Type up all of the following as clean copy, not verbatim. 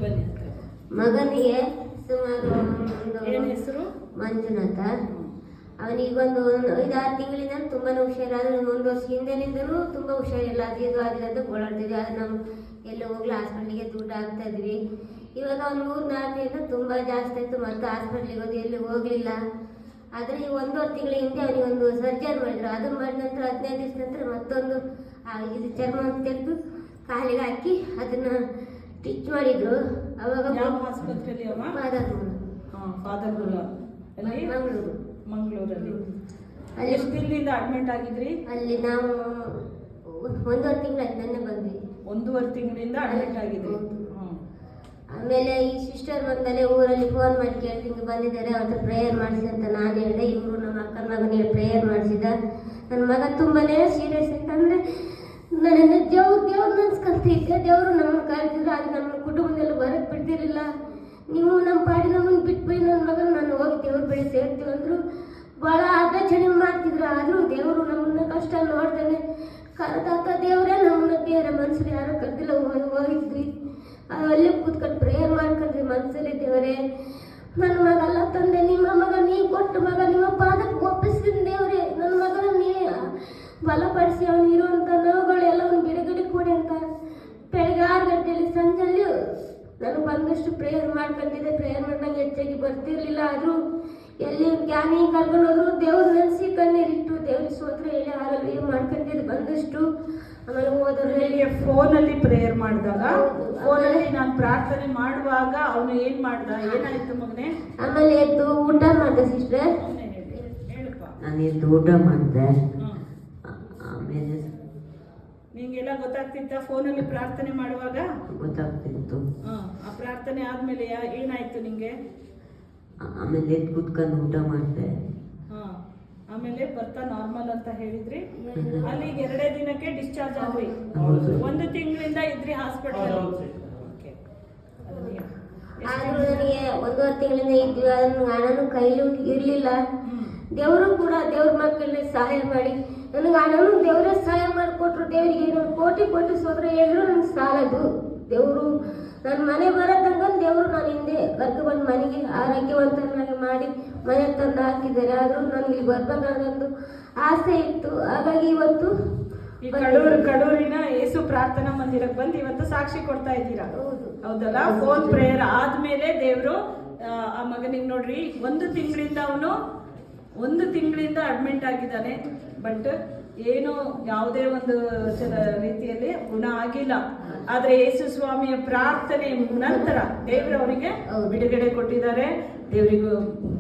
ಬನ್ನಿ. ಮಗನಿಗೆ ಸುಮಾರು ಏನು ಹೆಸರು? ಮಂಜುನಾಥ. ಅವನಿಗೆ ಒಂದು 5-6 ತಿಂಗಳಿಂದ ತುಂಬಾ ಹುಷಾರಾದ್ರೆ, 1 ವರ್ಷ ಹಿಂದೆನಿಂದಲೂ ತುಂಬಾ ಹುಷಾರಿಲ್ಲ. ಅದು ಅಂತ ಓಡಾಡ್ತಿದ್ವಿ. ಅದು ನಾವು ಎಲ್ಲ ಹೋಗ್ಲಿ ಹಾಸ್ಪಿಟ್ಲಿಗೆ ದುಡ್ಡು ಹಾಕ್ತಾ ಇದ್ವಿ. ಇವಾಗ ಒಂದು 3-4 ದಿನ ತುಂಬಾ ಜಾಸ್ತಿ ಆಯ್ತು. ಮತ್ತೆ ಹಾಸ್ಪಿಟ್ಲಿಗೆ ಹೋಗಿ ಎಲ್ಲಿ ಹೋಗ್ಲಿಲ್ಲ. ಆದರೆ ಈ 1.5 ತಿಂಗಳ ಹಿಂದೆ ಅವನಿಗೆ ಒಂದು ಸರ್ಜರಿ ಮಾಡಿದ್ರು. ಅದನ್ನ ಮಾಡಿದ ನಂತರ 15 ದಿವಸ ನಂತರ ಮತ್ತೊಂದು ಇದು ಚರ್ಮ ತೆಗೆದು ಕಾಲಿಗೆ ಹಾಕಿ ಅದನ್ನ ಸ್ಟಿಚ್ ಮಾಡಿದ್ರು. ಅವಾಗ ಯಾವ ಆಸ್ಪತ್ರೆಯಲ್ಲಿ? ಮಂಗಳೂರಲ್ಲಿ. ಅಲ್ಲಿ ಎಷ್ಟು ದಿನದಿಂದ ಅಡ್ಮಿಟ್ ಆಗಿದ್ರಿ? ಅಲ್ಲಿ ನಾವು 1.5 ತಿಂಗಳಾಯ್ತು. ನೆನ್ನೆ ಬಂದ್ವಿ. 1.5 ತಿಂಗಳಿಂದ ಅಡ್ಮಿಟ್ ಆಗಿದ್ರಿ. ಆಮೇಲೆ ಈ ಸಿಸ್ಟರ್ ಬಂದಲೇ ಊರಲ್ಲಿ ಫೋನ್ ಮಾಡಿ ಕೇಳಿದ್ರು, ಹಿಂಗೆ ಬಂದಿದ್ದಾರೆ, ಅವ್ರ ಪ್ರೇಯರ್ ಮಾಡಿಸಿ ಅಂತ ನಾನು ಹೇಳಿದೆ. ಇವರು ನಮ್ಮ ಅಕ್ಕನ ಮಗನಿಗೆ ಪ್ರೇಯರ್ ಮಾಡಿಸಿದ. ನನ್ನ ಮಗ ತುಂಬಾನೇ ಸೀರಿಯಸ್ ಆಯ್ತು. ಅಂದರೆ ನನ್ನ ದೇವ್ರು ನೆನ್ಸ್ಕೊಂತಿದ್ದೆ. ದೇವರು ನಮ್ಮನ್ನು ಕರೆದಿದ್ರು. ಅದು ನಮ್ಮ ಕುಟುಂಬದಲ್ಲಿ ಬರಕ್ಕೆ ಬಿಡ್ತಿರ್ಲಿಲ್ಲ. ನೀವು ನಮ್ಮ ಪಾಡಿ ನಮ್ಮನ್ನು ಬಿಟ್ಬಿಡಿ, ನನ್ನ ಮಗನ ನಾನು ಹೋಗಿ ದೇವ್ರ ಬಳಿ ಸೇರ್ತೀವಿ ಅಂದರು. ಭಾಳ ಅರ್ಧಚಣೆ ಮಾಡ್ತಿದ್ರು. ಆದರೂ ದೇವರು ನಮ್ಮನ್ನ ಕಷ್ಟ ನೋಡ್ತಾನೆ ಕರೆದಾಕ ದೇವರೇ ನಮ್ಮನ್ನ ಬೇರೆ ಮನುಷ್ಯರು ಯಾರು ಕರೆದಿಲ್ಲ. ಹೋಗಿದ್ವಿ ಅಲ್ಲೇ ಕೂತ್ಕೊಂಡು ಪ್ರೇಯರ್ ಮಾಡ್ಕೊಂಡ್ರಿ ಮನಸ್ಸಲ್ಲಿ. ದೇವರೇ ನನ್ನ ಮಗ ಅಲ್ಲ ತಂದೆ, ನಿಮ್ಮ ಮಗ ನೀ ಕೊಟ್ಟು ಮಗ ನಿಮ್ಮ ಪಾದಕ್ಕೆ ಒಪ್ಪಿಸ್ತೀನಿ ದೇವರೇ. ನನ್ನ ಮಗನ ನೀ ಬಲಪಡಿಸಿ ಅವನು ಇರುವಂಥ ನೋವುಗಳು ಎಲ್ಲವನ್ನು ಬಿಡುಗಡೆ ಕೊಡಿ ಅಂತ ಬೆಳಗ್ಗೆ 6 ಗಂಟೆಯಲ್ಲಿ ಸಂಜೆಯಲ್ಲಿ ನನಗೆ ಬಂದಷ್ಟು ಪ್ರೇಯರ್ ಮಾಡ್ಕೊಂಡಿದ್ದೆ. ಪ್ರೇಯರ್ ಮಾಡಿದಂಗೆ ಹೆಚ್ಚಾಗಿ ಬರ್ತಿರ್ಲಿಲ್ಲ. ಆದರೂ ಎಲ್ಲಿ ಕ್ಯಾನಿಗೆ ಕರ್ಕೊಂಡು ಹೋದ್ರು ದೇವ್ರು ನೆನೆಸಿ ಕಣ್ಣೀರಿಟ್ಟು ದೇವ್ರಿಗೆ ಸ್ತೋತ್ರ ಹೇಳಿ ಹಾಲಲ್ಲಿ ಮಾಡ್ಕೊಂಡಿದ್ದು ಬಂದಷ್ಟು. ಆಮೇಲೆ ಹೋದ್ರೆ ಫೋನಲ್ಲಿ ಪ್ರೇಯರ್ ಮಾಡಿದಾಗ, ಫೋನಲ್ಲಿ ನಾನು ಪ್ರಾರ್ಥನೆ ಮಾಡುವಾಗ ಅವನು ಏನ್ ಮಾಡ್ದ? ಏನಾಯ್ತು ಮಗನೇ? ಆಮೇಲೆ ಎದ್ದು ಊಟ ಮಾಡಿದೆ ಸಿಸ್ಟರ್. ನಾನು ಎದ್ದು ಊಟ ಮಾಡಿದೆ. ಆಮೇಲೆ ನಿಂಗೆಲ್ಲ ಗೊತ್ತಾಗ್ತಿತ್ತ ಫೋನಲ್ಲಿ ಪ್ರಾರ್ಥನೆ ಮಾಡುವಾಗ? ಗೊತ್ತಾಗ್ತಿತ್ತು. ಆ ಪ್ರಾರ್ಥನೆ ಆದ್ಮೇಲೆ ಏನಾಯ್ತು ನಿಂಗೆ? ಆಮೇಲೆ ಎದ್ದು ಕುತ್ಕೊಂಡು ಊಟ ಮಾಡಿದೆ. ಆಮೇಲೆ ಬರ್ತಾ ನಾರ್ಮಲ್ ಅಂತ ಹೇಳಿದ್ರಿ. ಅಲ್ಲಿಗೆ 2 ದಿನಕ್ಕೆ ಡಿಸ್ಚಾರ್ಜ್ ಆದ್ರಿ. 1 ತಿಂಗಳಿಂದ ಇದ್ರಿ ಹಾಸ್ಪಿಟಲ್. ಆದ್ರೂ ನನಗೆ 1.5 ತಿಂಗಳಿಂದ ಇದ್ವಿ. ಅದನ್ನು ಹಣನು ಕೈಲೂ ಇರ್ಲಿಲ್ಲ. ದೇವರು ಕೂಡ ದೇವ್ರ ಮಕ್ಕಳಿಗೆ ಸಹಾಯ ಮಾಡಿ ನನಗೆ ಹಣನು ದೇವರೇ ಸಹಾಯ ಮಾಡಿಕೊಟ್ರು. ದೇವರಿಗೆ ನಾನು ಕೋಟಿ ಸ್ತೋತ್ರ ಹೇಳಿದ್ರು ನನಗೆ ಸಾಲದು. ದೇವರು ನನ್ನ ಮನೆ ಬರೋದಂಗ ದೇವರು ನಾನು ಹಿಂದೆ ಕರ್ಕೊಂಡು ಮನೆಗೆ ಆರೋಗ್ಯವಂತನಾಗಿ ಮಾಡಿ ಮನೆ ತಂದು ಹಾಕಿದ್ದಾರೆ. ಆದರೂ ನನಗೆ ಇಲ್ಲಿ ಬರ್ಬೇಕಾದೊಂದು ಆಸೆ ಇತ್ತು. ಹಾಗಾಗಿ ಇವತ್ತು ಈ ಕಡೂರಿನ ಯೇಸು ಪ್ರಾರ್ಥನಾ ಮಂದಿರಕ್ಕೆ ಬಂದು ಇವತ್ತು ಸಾಕ್ಷಿ ಕೊಡ್ತಾ ಇದ್ದೀರಾ. ಹೌದಲ್ಲ? ಫೋನ್ ಪ್ರೇಯರ್ ಆದ್ಮೇಲೆ ದೇವರು ಆ ಮಗನಿಗೆ ನೋಡ್ರಿ 1 ತಿಂಗಳಿಂದ ಅವನು 1 ತಿಂಗಳಿಂದ ಅಡ್ಮಿಟ್ ಆಗಿದ್ದಾನೆ. ಬಟ್ ಏನು ಯಾವುದೇ ಒಂದು ರೀತಿಯಲ್ಲಿ ಗುಣ ಆಗಿಲ್ಲ. ಆದ್ರೆ ಯೇಸು ಸ್ವಾಮಿಯ ಪ್ರಾರ್ಥನೆ ನಂತರ ದೇವರು ಅವರಿಗೆ ಬಿಡುಗಡೆ ಕೊಟ್ಟಿದ್ದಾರೆ. ದೇವರಿಗೂ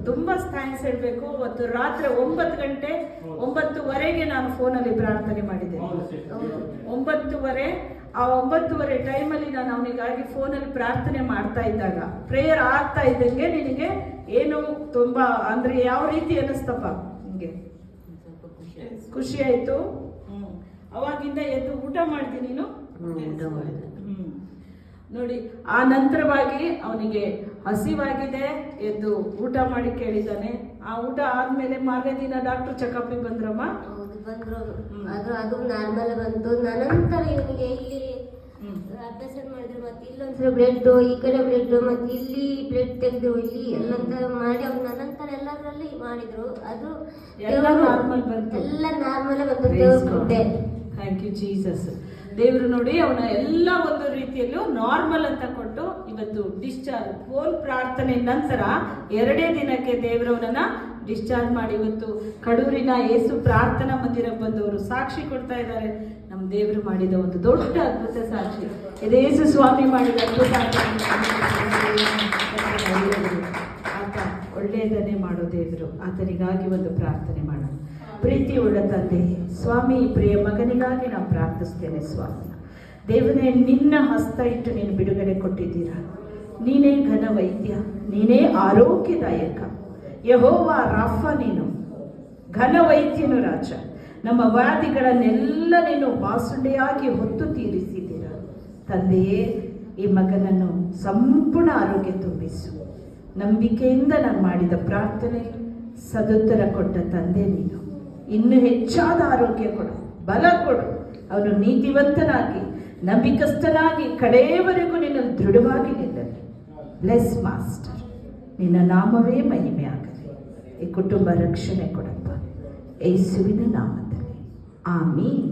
ತುಂಬಾ ಥ್ಯಾಂಕ್ಸ್ ಹೇಳ್ಬೇಕು. ಅವತ್ತು ರಾತ್ರಿ 9:30 ನಾನು ಫೋನಲ್ಲಿ ಪ್ರಾರ್ಥನೆ ಮಾಡಿದ್ದೆ. 9:30 ಆ 9:30 ಟೈಮಲ್ಲಿ ನಾನು ಅವನಿಗಾಗಿ ಫೋನಲ್ಲಿ ಪ್ರಾರ್ಥನೆ ಮಾಡ್ತಾ ಇದ್ದಾಗ, ಪ್ರೇಯರ್ ಆಗ್ತಾ ಇದ್ದಂಗೆ ನಿನಗೆ ಏನು ತುಂಬಾ ಅಂದ್ರೆ ಯಾವ ರೀತಿ ಅನ್ನಿಸ್ತಪ್ಪ ನಿಂಗೆ? ಖುಷಿ ಆಯ್ತು. ಅವಾಗಿಂದ ಎದ್ದು ಊಟ ಮಾಡಿದೆ ನೀನು? ನೋಡಿ, ಆ ನಂತರವಾಗಿ ಅವನಿಗೆ ಹಸಿವಾಗಿದೆ, ಎದ್ದು ಊಟ ಮಾಡಿ ಕೇಳಿದ್ದಾನೆ. ಆ ಊಟ ಆದ್ಮೇಲೆ ಮಾರನೇ ದಿನ ಡಾಕ್ಟರ್ ಚೆಕಪ್ ಬಂದ್ರಮ್ಮ. ಬಂದ್ರು. ಅದು ನಾರ್ಮಲ್ ಬಂತು. ನಂತರ ಇವನಿಗೆ ಇಲ್ಲಿ ಅಭ್ಯಾಸ ಮಾಡಿದ್ರು. ಮತ್ತೆ ಇಲ್ಲೊಂದ್ಸಲ ಬ್ಲಡ್, ಈ ಕಡೆ ಬ್ಲಡ್, ಮತ್ತೆ ಇಲ್ಲಿ ಬ್ಲಡ್ ತೆಗೆದ್ರು, ಇಲ್ಲಿ ಎಲ್ಲಂತ ಮಾಡಿ ಅವ್ನ ನಂತರ ಎಲ್ಲದರಲ್ಲಿ ಮಾಡಿದ್ರು. ಅದು ಎಲ್ಲ ನಾರ್ಮಲ್ ಬಂತು. ಎಲ್ಲ ನಾರ್ಮಲ್ ಬಂತು. ದೇವ್ರ ಥ್ಯಾಂಕ್ ಯು ಜೀಸಸ್. ದೇವರು ನೋಡಿ ಅವನ ಎಲ್ಲ ಒಂದು ರೀತಿಯಲ್ಲೂ ನಾರ್ಮಲ್ ಅಂತ ಕೊಟ್ಟು ಇವತ್ತು ಡಿಸ್ಚಾರ್ಜ್. ಫೋನ್ ಪ್ರಾರ್ಥನೆ ನಂತರ 2 ದಿನಕ್ಕೆ ದೇವರವನನ್ನ ಡಿಸ್ಚಾರ್ಜ್ ಮಾಡಿ ಇವತ್ತು ಕಡೂರಿನ ಯೇಸು ಪ್ರಾರ್ಥನಾ ಮಂದಿರಕ್ಕೆ ಬಂದವರು ಸಾಕ್ಷಿ ಕೊಡ್ತಾ ಇದ್ದಾರೆ. ನಮ್ಮ ದೇವರು ಮಾಡಿದ ಒಂದು ದೊಡ್ಡ ಅದ್ಭುತ ಸಾಕ್ಷಿ ಇದು. ಯೇಸು ಸ್ವಾಮಿ ಮಾಡಿದ ಅದ್ಭುತ. ಆತ ಒಳ್ಳೆಯದನ್ನೇ ಮಾಡೋ ದೇವರು. ಆತನಿಗಾಗಿ ಒಂದು ಪ್ರಾರ್ಥನೆ ಮಾಡೋಣ. ಪ್ರೀತಿ ಉಳ್ಳ ತಂದೆ ಸ್ವಾಮಿ, ಪ್ರಿಯ ಮಗನಿಗಾಗಿ ನಾವು ಪ್ರಾರ್ಥಿಸ್ತೇನೆ ಸ್ವಾಮಿ. ದೇವನೇ, ನಿನ್ನ ಹಸ್ತ ಇಟ್ಟು ನೀನು ಬಿಡುಗಡೆ ಕೊಟ್ಟಿದ್ದೀರಾ. ನೀನೇ ಘನ ವೈದ್ಯ, ನೀನೇ ಆರೋಗ್ಯದಾಯಕ. ಯೆಹೋವ ರಾಫ, ನೀನು ಘನ ವೈದ್ಯನು ರಾಜ. ನಮ್ಮ ವ್ಯಾಧಿಗಳನ್ನೆಲ್ಲ ನೀನು ಬಾಸುಂಡೆಯಾಗಿ ಹೊತ್ತು ತೀರಿಸಿದ್ದೀರ. ತಂದೆಯೇ, ಈ ಮಗನನ್ನು ಸಂಪೂರ್ಣ ಆರೋಗ್ಯ ತುಂಬಿಸು. ನಂಬಿಕೆಯಿಂದ ನಾನು ಮಾಡಿದ ಪ್ರಾರ್ಥನೆ ಸದುತ್ತರ ಕೊಟ್ಟ ತಂದೆ ನೀನು. ಇನ್ನು ಹೆಚ್ಚಾದ ಆರೋಗ್ಯ ಕೊಡು, ಬಲ ಕೊಡು. ಅವನು ನೀತಿವಂತನಾಗಿ, ನಂಬಿಕಸ್ಥನಾಗಿ ಕಡೆಯವರೆಗೂ ನಿನ್ನಲ್ಲಿ ದೃಢವಾಗಿ ನಿಲ್ಲಲಿ. Bless master. ನಿನ್ನ ನಾಮವೇ ಮಹಿಮೆ ಆಗಲಿ. ಈ ಕುಟುಂಬ ರಕ್ಷಣೆ ಕೊಡಪ್ಪ, ಯೇಸುವಿನ ನಾಮದಲ್ಲಿ ಆಮೀನ್.